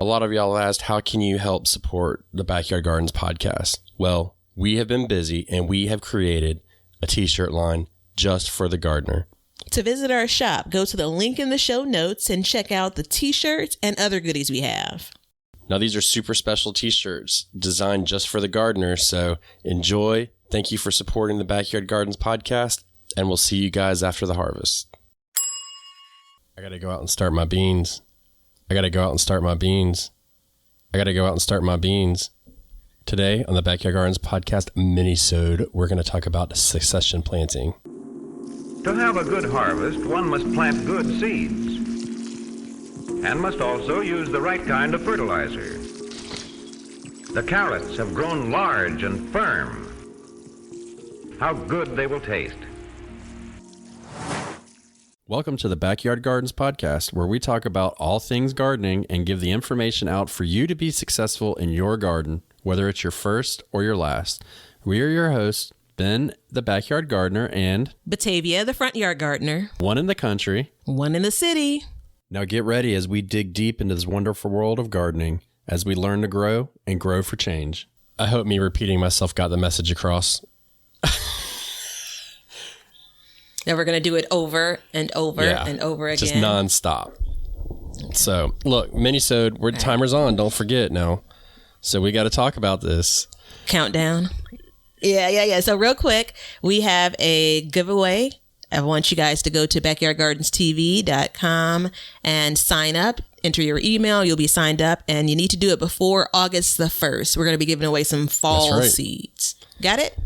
A lot of y'all asked, how can you help support the Backyard Gardens podcast? Well, we have been busy and we have created a t-shirt line just for the gardener. To visit our shop, go to the link in the show notes and check out the t-shirts and other goodies we have. Now, these are super special t-shirts designed just for the gardener, so enjoy. Thank you for supporting the Backyard Gardens podcast, and we'll see you guys after the harvest. I got to go out and start my beans. Today on the Backyard Gardens podcast Minisode, we're going to talk about succession planting. To have a good harvest, one must plant good seeds and must also use the right kind of fertilizer. The carrots have grown large and firm. How good they will taste. Welcome to the Backyard Gardens podcast, where we talk about all things gardening and give the information out for you to be successful in your garden, whether it's your first or your last. We are your hosts, Ben, the backyard gardener, and Batavia, the front yard gardener. one in the country, One in the city. Now get ready as we dig deep into this wonderful world of gardening, as we learn to grow and grow for change. I hope me repeating myself got the message across. Now we're going to do it over and over and over again. Just nonstop. So, look, Minisode, timer's on. Don't forget now. So we got to talk about this. Countdown. Yeah. So real quick, we have a giveaway. I want you guys to go to backyardgardenstv.com and sign up. Enter your email. You'll be signed up, and you need to do it before August the 1st. We're going to be giving away some fall seeds. Got it?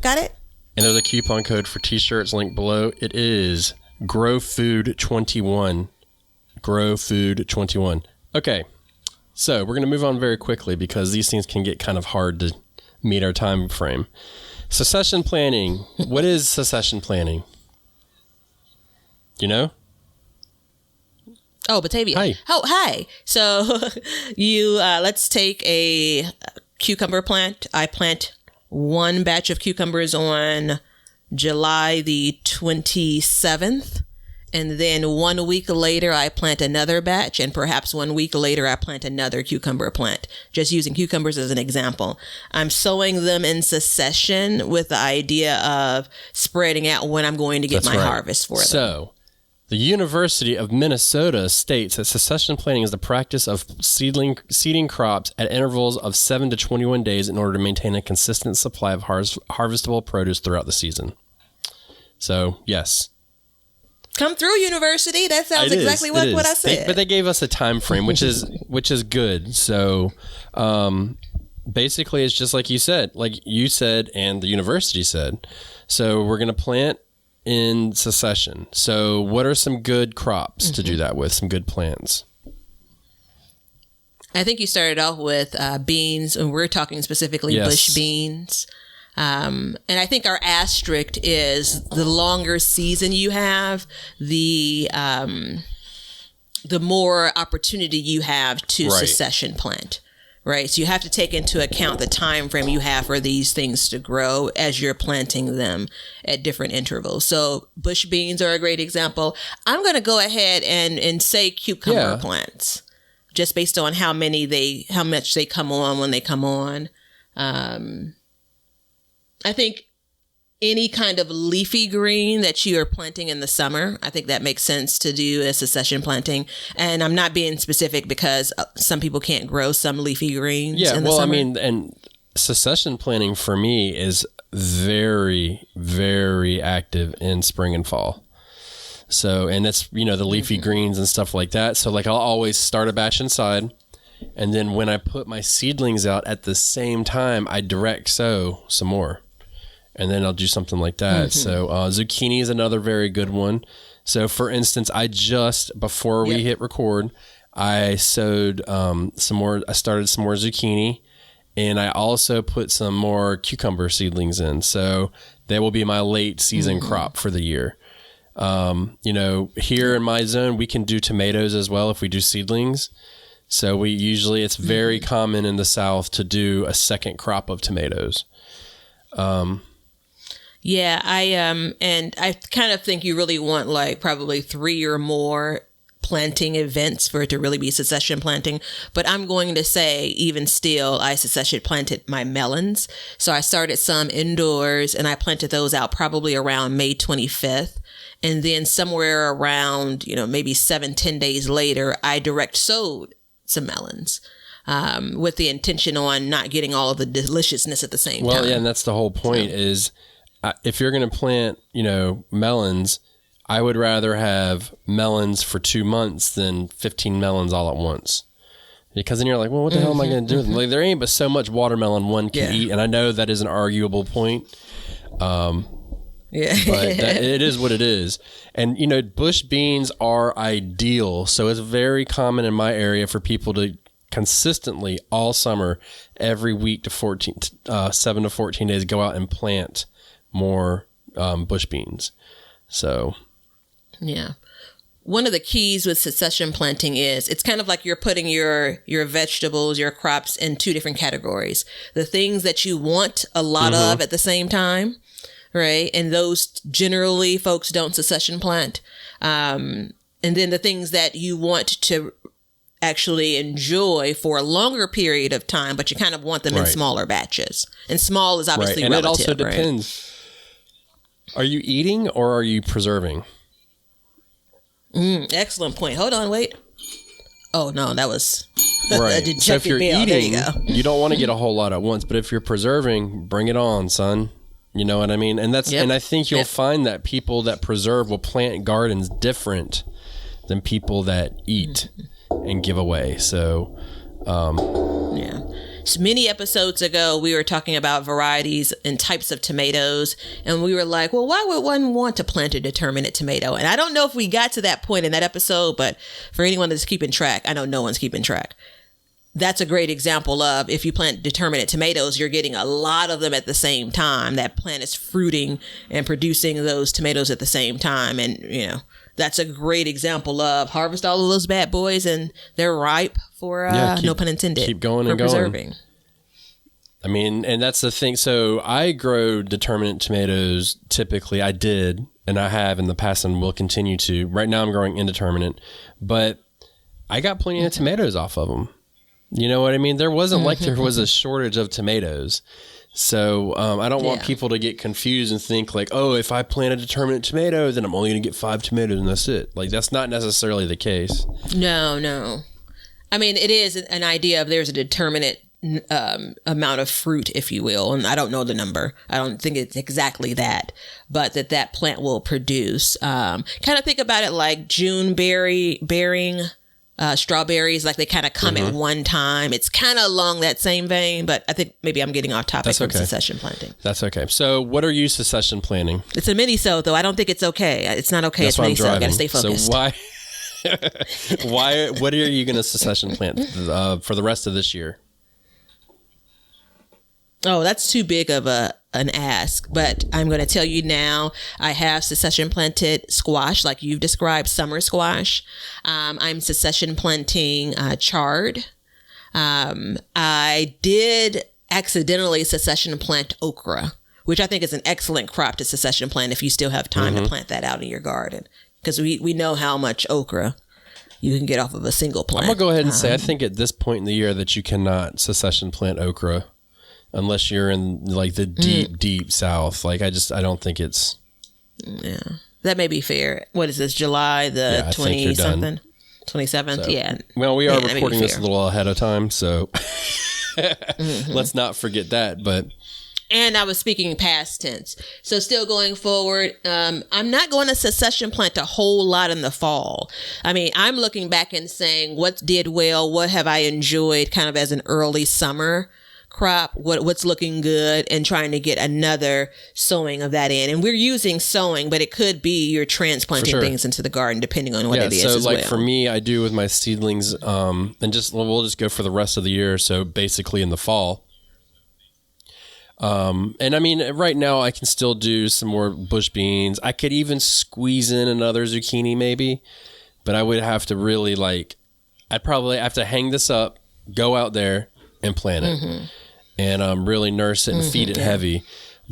And there's a coupon code for t-shirts linked below. It is GrowFood21. GrowFood21. Okay, so we're going to move on very quickly because these things can get kind of hard to meet our time frame. Succession planning. What is succession planning? You know? Oh, Batavia. Hi. Oh, hi. So let's take a cucumber plant. I plant one batch of cucumbers on July the 27th. And then 1 week later, I plant another batch. And perhaps 1 week later, I plant another cucumber plant. Just using cucumbers as an example. I'm sowing them in succession with the idea of spreading out when I'm going to get harvest for them. So, the University of Minnesota states that succession planting is the practice of seeding crops at intervals of 7 to 21 days in order to maintain a consistent supply of harvestable produce throughout the season. So, yes. Come through, University. That sounds exactly what I said. But they gave us a time frame, which is good. So, basically, it's just like you said, and the university said. So, we're going to plant in succession. So what are some good crops to do that with, some good plants? I think you started off with beans, and we're talking specifically bush beans. And I think our asterisk is the longer season you have, the more opportunity you have to succession plant. Right. So you have to take into account the time frame you have for these things to grow as you're planting them at different intervals. So bush beans are a great example. I'm going to go ahead and say cucumber plants, just based on how much they come on when they come on. I think any kind of leafy green that you are planting in the summer, I think that makes sense to do as succession planting. And I'm not being specific because some people can't grow some leafy greens in the summer. And succession planting for me is very, very active in spring and fall. So, and it's, the leafy greens and stuff like that. So I'll always start a batch inside. And then when I put my seedlings out at the same time, I direct sow some more. And then I'll do something like that. So zucchini is another very good one. So for instance, before we hit record, I sowed I started some more zucchini, and I also put some more cucumber seedlings in. So that will be my late season crop for the year. Here in my zone, we can do tomatoes as well if we do seedlings. So it's very common in the South to do a second crop of tomatoes. Yeah, I kind of think you really want probably 3 or more planting events for it to really be succession planting. But I'm going to say, even still, I succession planted my melons. So I started some indoors and I planted those out probably around May 25th. And then somewhere around, maybe 7-10 days later, I direct sowed some melons. With the intention on not getting all of the deliciousness at the same time. Well, yeah, and that's the whole point is if you're going to plant, melons, I would rather have melons for 2 months than 15 melons all at once. Because then you're like, well, what the hell am I going to do with them? Like, there ain't but so much watermelon one can eat. And I know that is an arguable point. But it is what it is. And, bush beans are ideal. So it's very common in my area for people to consistently all summer, every week to 7 to 14 days, go out and plant more bush beans. So... yeah. One of the keys with succession planting is it's kind of like you're putting your vegetables, your crops in two different categories. The things that you want a lot of at the same time, right? And those generally folks don't succession plant. And then the things that you want to actually enjoy for a longer period of time, but you kind of want them in smaller batches. And small is obviously and relative, it also depends. Are you eating or are you preserving? Excellent point. Hold on, wait. Oh no, that was right. So if you're eating, you, you don't want to get a whole lot at once. But if you're preserving, bring it on, son. You know what I mean? And that's and I think you'll find that people that preserve will plant gardens different than people that eat and give away. So, So many episodes ago, we were talking about varieties and types of tomatoes. And we were like, well, why would one want to plant a determinate tomato? And I don't know if we got to that point in that episode, but for anyone that's keeping track, I know no one's keeping track. That's a great example of if you plant determinate tomatoes, you're getting a lot of them at the same time. That plant is fruiting and producing those tomatoes at the same time. And, that's a great example of harvest all of those bad boys and they're ripe for, no pun intended, keep going and preserving. I mean, and that's the thing. So I grow determinate tomatoes. Typically I did, and I have in the past and will continue to. Right now I'm growing indeterminate, but I got plenty of tomatoes off of them. You know what I mean? There wasn't like there was a shortage of tomatoes. So I don't want people to get confused and think like, oh, if I plant a determinate tomato, then I'm only going to get 5 tomatoes and that's it. Like, that's not necessarily the case. No. I mean, it is an idea of there's a determinate amount of fruit, if you will. And I don't know the number. I don't think it's exactly that, but that plant will produce. Kind of think about it like June bearing strawberries, like they kind of come at one time. It's kind of along that same vein, but I think maybe I'm getting off topic from succession planting. That's okay. So what are you succession planting? It's a Minisode, though. I don't think it's okay. It's not okay. That's it's Minisode. I got to stay focused. So what are you going to succession plant for the rest of this year? Oh, that's too big of an ask, but I'm going to tell you now. I have succession planted squash, like you've described, summer squash. I'm succession planting chard. I did accidentally succession plant okra, which I think is an excellent crop to succession plant if you still have time to plant that out in your garden, because we know how much okra you can get off of a single plant. I'm going to go ahead and say I think at this point in the year that you cannot succession plant okra. Unless you're in like the deep South. Like I don't think it's. Yeah, that may be fair. What is this? July the 20 something? 27th? So, yeah. Well, we are recording this a little ahead of time, so let's not forget that. But. And I was speaking past tense. So still going forward, I'm not going to succession plant a whole lot in the fall. I mean, I'm looking back and saying what did well, what have I enjoyed kind of as an early summer crop, what's looking good, and trying to get another sowing of that in. And we're using sowing, but it could be you're transplanting things into the garden depending on what it is. So like for me, I do with my seedlings, and we'll just go for the rest of the year. So basically in the fall. And I mean, right now I can still do some more bush beans. I could even squeeze in another zucchini maybe, but I would have to really I'd probably have to hang this up, go out there and plant it. And really nurse it and feed it heavy.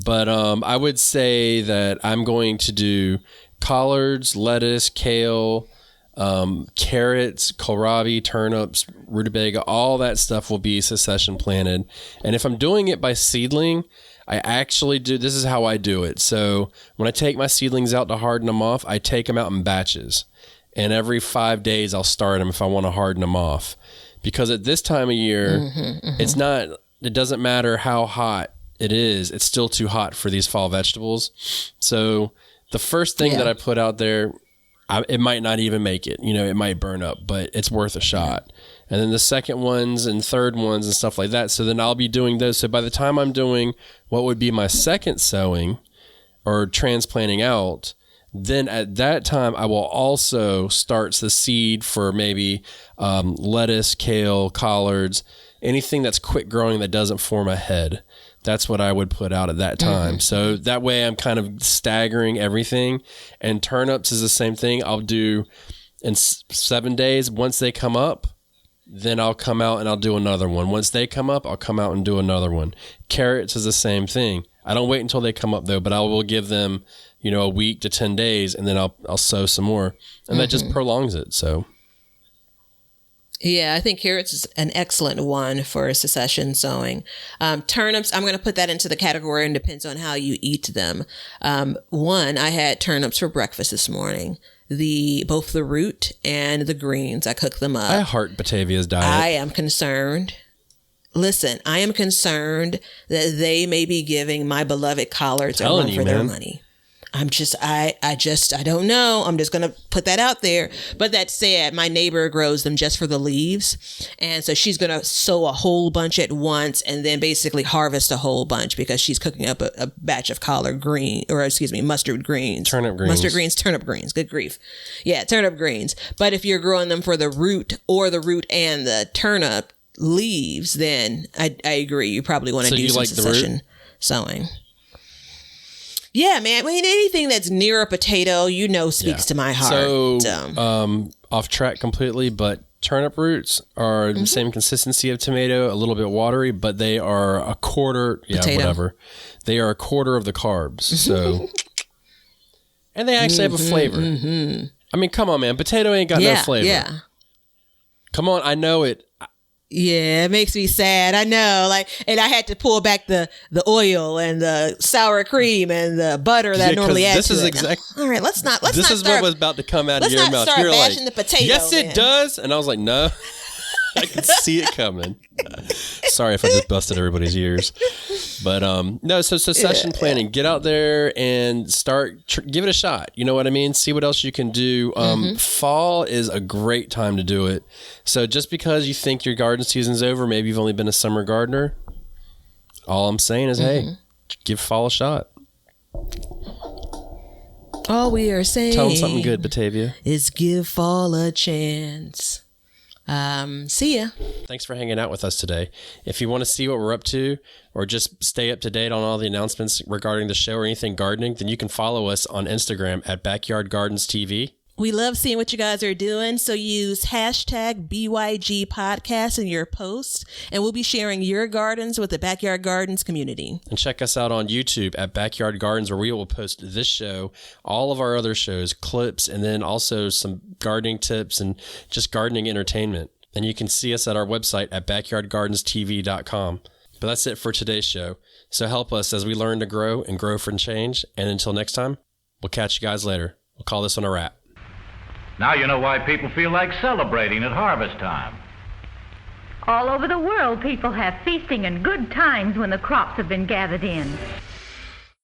But I would say that I'm going to do collards, lettuce, kale, Carrots, kohlrabi, turnips, rutabaga, all that stuff will be succession planted. And if I'm doing it by seedling, I actually do, this is how I do it. So when I take my seedlings out to harden them off, I take them out in batches. And every 5 days I'll start them if I want to harden them off. Because at this time of year, it doesn't matter how hot it is, it's still too hot for these fall vegetables. So the first thing that I put out there, it might not even make it. It might burn up, but it's worth a shot. And then the second ones and third ones and stuff like that. So then I'll be doing those. So by the time I'm doing what would be my second sowing or transplanting out, then at that time I will also start the seed for maybe lettuce, kale, collards, anything that's quick growing that doesn't form a head. That's what I would put out at that time. So that way I'm kind of staggering everything. And turnips is the same thing. I'll do in 7 days. Once they come up, then I'll come out and I'll do another one. Once they come up, I'll come out and do another one. Carrots is the same thing. I don't wait until they come up though, but I will give them, a week to 10 days and then I'll sow some more. And that just prolongs it. So. Yeah, I think carrots is an excellent one for succession sowing. Turnips, I'm going to put that into the category and depends on how you eat them. I had turnips for breakfast this morning. Both the root and the greens, I cooked them up. I heart Batavia's diet. I am concerned. Listen, I am concerned that they may be giving my beloved collards a run for their money. I don't know. I'm just going to put that out there. But that said, my neighbor grows them just for the leaves. And so she's going to sow a whole bunch at once and then basically harvest a whole bunch because she's cooking up a batch of mustard greens. Turnip greens. Mustard greens, turnip greens. Good grief. Yeah, turnip greens. But if you're growing them for the root and the turnip leaves, then I agree. You probably want to do some succession sowing. Yeah, man. I mean, anything that's near a potato, speaks to my heart. So, off track completely, but turnip roots are the same consistency of tomato, a little bit watery, but they are a quarter. Potato. Whatever. They are a quarter of the carbs. So, and they actually have a flavor. I mean, come on, man. Potato ain't got no flavor. Yeah. Come on, I know it. Yeah, it makes me sad. I know. And I had to pull back the oil and the sour cream and the butter that I normally add to it. All right, let's not. This is what was about to come out of your mouth. You're bashing the potato. Yes, it does. And I was like, no. I could see it coming. Sorry if I just busted everybody's ears. But no, so succession planning. Get out there and give it a shot. You know what I mean? See what else you can do. Fall is a great time to do it. So just because you think your garden season's over, maybe you've only been a summer gardener, all I'm saying is, hey, give fall a shot. All we are saying, tell them something good, Batavia, is give fall a chance. See ya. Thanks for hanging out with us today. If you want to see what we're up to or just stay up to date on all the announcements regarding the show or anything gardening, then you can follow us on Instagram at Backyard Gardens TV. We love seeing what you guys are doing, so use hashtag BYG podcast in your posts, and we'll be sharing your gardens with the Backyard Gardens community. And check us out on YouTube at Backyard Gardens, where we will post this show, all of our other shows, clips, and then also some gardening tips and just gardening entertainment. And you can see us at our website at backyardgardenstv.com. But that's it for today's show. So help us as we learn to grow and grow for change. And until next time, we'll catch you guys later. We'll call this one a wrap. Now you know why people feel like celebrating at harvest time. All over the world, people have feasting and good times when the crops have been gathered in.